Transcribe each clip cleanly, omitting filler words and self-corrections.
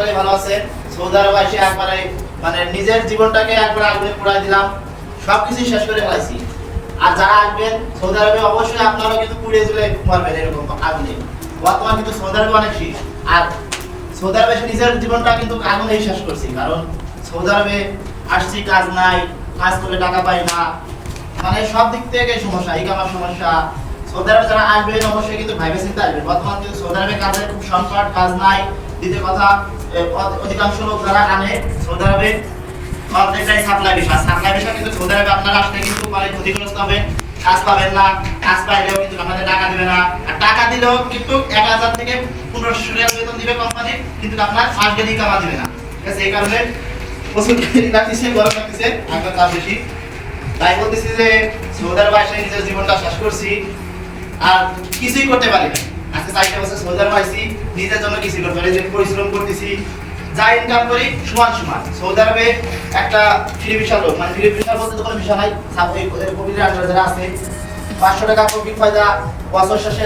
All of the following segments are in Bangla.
টোটালি ভালো আছে। সৌদি আরবে এসে একবারে মানে নিজের জীবনটাকে একবার আগুনে পুড়াই দিলাম, সবকিছু শেষ করে ফেলাইছি। আর যারা আসবেন সৌদি আরবে অবশ্যই আপনারা কিন্তু পুড়িয়ে জ্বলে মরবেন এরকম আগুনে। বর্তমান কিন্তু সৌদি আরবে অনেক শীত, আর সৌদি আরবে এসে নিজের জীবনটা কিন্তু আগুনেই শেষ করছি। কারণ সৌদি আরবে আসছি, কাজ নাই, কাজ করলে টাকা পাই না, মানে সব দিক থেকে সমস্যা, ইকামার সমস্যা। সৌদি আরবে যারা আসবেন অবশ্যই কিন্তু ভাইবে চিন্তা আসবেন। বর্তমান কিন্তু সৌদি আরবে কাজের খুব সংকট, কাজ নাই। দ্বিতীয় কথা, অধিকাংশ লোক যারা আনে সৌদি আরবে অনেকটাই সাপ্লাই বিষয়। সাপ্লাই বিষয় কিন্তু সৌদি আরবে আপনারা আসলে কিন্তু মানে ক্ষতিগ্রস্ত হবে, কাজ পাবেন না, কাজ পাইলেও কিন্তু আপনাদের টাকা দিবে না। আর টাকা দিলেও কিন্তু 1000 থেকে 1500 রিয়াল বেতন দিবে কোম্পানি, কিন্তু আপনার মাস গেলেই কামা দিবে না। ঠিক আছে, এই কারণে প্রচুর লাগতেছে, গরম লাগতেছে, আগের তাপ বেশি। তাই বলতেছি যে সৌদি আরবে এসে নিজের জীবনটা শেষ করছি আর কিছুই করতে পারি না। আজকে 4 বছর সৌদি আরবে আইছি, নিজের জন্য কিছুই করতে পারি, যে পরিশ্রম করতেছি, যা ইনকাম করি সমান সমান। সৌদি আরবে একটা ফ্রি ভিসা লোক, মানে ফ্রি ভিসা বলতে তো কোনো ভিসা নাই, কবির আন্ডার যারা আছে 500 টাকা কবি ফায়দা, বছর শেষে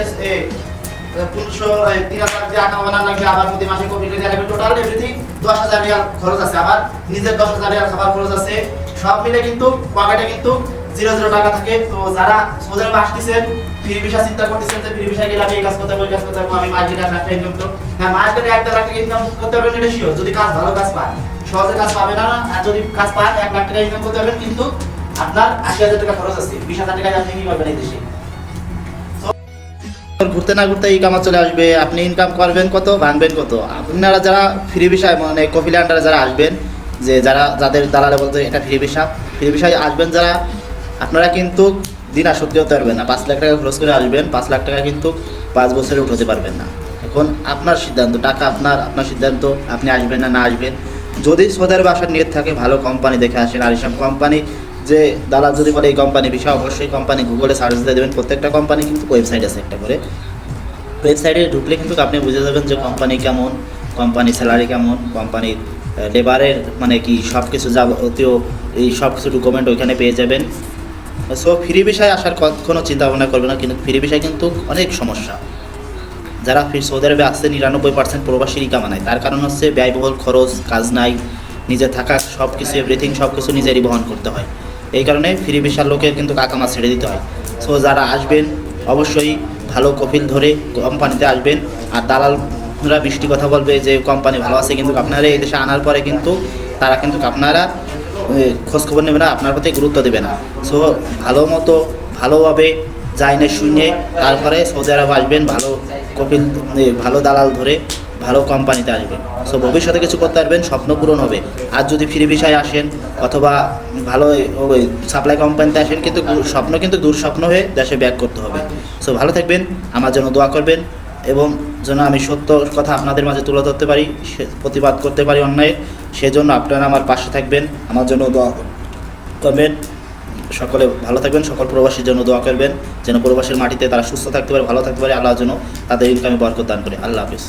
3000 দিয়ে আটা বানানো লাগবে, আবার প্রতি মাসে কবি দিয়ে লাগবে, টোটাল এভরিথিং 10000 রিয়াল খরচ আছে। আবার নিজের 10000 রিয়াল খাবার খরচ আছে, সব মিলে কিন্তু পকেটে কিন্তু 0 টাকা থাকে। তো যারা সৌদি আরবে আসতেছেন, ফ্রি ভিসা চিন্তা করতেছেন যে ফ্রি ভিসা গেলে আমি এই কাজ করতে পারবো, এই কাজ করতে পারবো, আমি মাস গেলে 1 লাখ টাকা ইনকাম করতে, হ্যাঁ মাস গেলে 1 লাখ টাকা ইনকাম করতে পারবেন, এটা শিওর, যদি কাজ ভালো কাজ পান। সহজে কাজ পাবে না, আর যদি কাজ পান 1 লাখ টাকা ইনকাম করতে পারবেন, কিন্তু আপনার 80,000 টাকা খরচ আছে। 20,000 টাকা আপনি কি করবেন এই দেশে? ঘুরতে না ঘুরতে এই কামা চলে আসবে, আপনি ইনকাম করবেন কত, ভাঙবেন কত। আপনারা যারা ফ্রি ভিসায় মানে কফিল আন্ডারে যারা আসবেন, যে যাদের দালালে বলতে এটা ফ্রি ভিসায় আসবেন যারা, আপনারা কিন্তু দিন আর সত্যি হতে পারবেন না। 5 লাখ টাকা খরচ করে আসবেন, 5 লাখ টাকা কিন্তু 5 বছরে উঠাতে পারবেন না। এখন আপনার সিদ্ধান্ত, টাকা আপনার সিদ্ধান্ত, আপনি আসবেন না আসবেন। যদি সৌদি আরবে আসার নিয়ত থাকে, ভালো কোম্পানি দেখে আসেন। আর এইসব কোম্পানি যে দালাল যদি বলে এই কোম্পানি বিষয়, অবশ্যই কোম্পানি গুগলে সার্চ দিয়ে দেবেন। প্রত্যেকটা কোম্পানি কিন্তু ওয়েবসাইট আছে একটা করে, ওয়েবসাইটে ঢুকলে কিন্তু আপনি বুঝে যাবেন যে কোম্পানি কেমন, কোম্পানি স্যালারি কেমন, কোম্পানির লেবারের মানে কি সব কিছু যাবতীয় এই সব কিছু ডকুমেন্ট ওইখানে পেয়ে যাবেন। সো ফ্রি ভিসায় আসার কোনো চিন্তা ভাবনা করবে না, কিন্তু ফ্রি ভিসায় কিন্তু অনেক সমস্যা। যারা সৌদি আরবে আসছে 99% প্রবাসীরই কামা নাই। তার কারণ হচ্ছে ব্যয়বহুল খরচ, কাজ নাই, নিজে থাকা সব কিছু এভরিথিং সব কিছু নিজেরই বহন করতে হয়। এই কারণে ফ্রি ভিসার লোকের কিন্তু কাকামা ছেড়ে দিতে হয়। সো যারা আসবেন অবশ্যই ভালো কফিল ধরে কোম্পানিতে আসবেন। আর দালালরা বৃষ্টি কথা বলবে যে কোম্পানি ভালো আছে, কিন্তু আপনারা এই দেশে আনার পরে কিন্তু তারা কিন্তু আপনারা খোঁজখবর নেবে না, আপনার প্রতি গুরুত্ব দেবে না। সো ভালোভাবে যাইনে শুনে তারপরে সৌদি আরব আসবেন, ভালো কফিল ভালো দালাল ধরে ভালো কোম্পানিতে আসবেন। সো ভবিষ্যতে কিছু করতে পারবেন, স্বপ্ন পূরণ হবে। আর যদি ফ্রি ভিসায় আসেন অথবা ভালো সাপ্লাই কোম্পানিতে আসেন, কিন্তু স্বপ্ন কিন্তু দুঃস্বপ্ন হয়ে দেশে ব্যাক করতে হবে। সো ভালো থাকবেন, আমার জন্য দোয়া করবেন, এবং যেন আমি সত্য কথা আপনাদের মাঝে তুলে ধরতে পারি, প্রতিবাদ করতে পারি অন্যায়ের। সেজন্য আপনারা আমার পাশে থাকবেন, আমার জন্য দোয়া করবেন। সকলে ভালো থাকবেন, সকল প্রবাসীর জন্য দোয়া করবেন, যেন প্রবাসীর মাটিতে তারা সুস্থ থাকতে পারে, ভালো থাকতে পারে। আল্লাহ যেন তাদের ইনকামে বরকত দান করে। আল্লাহ হাফিজ।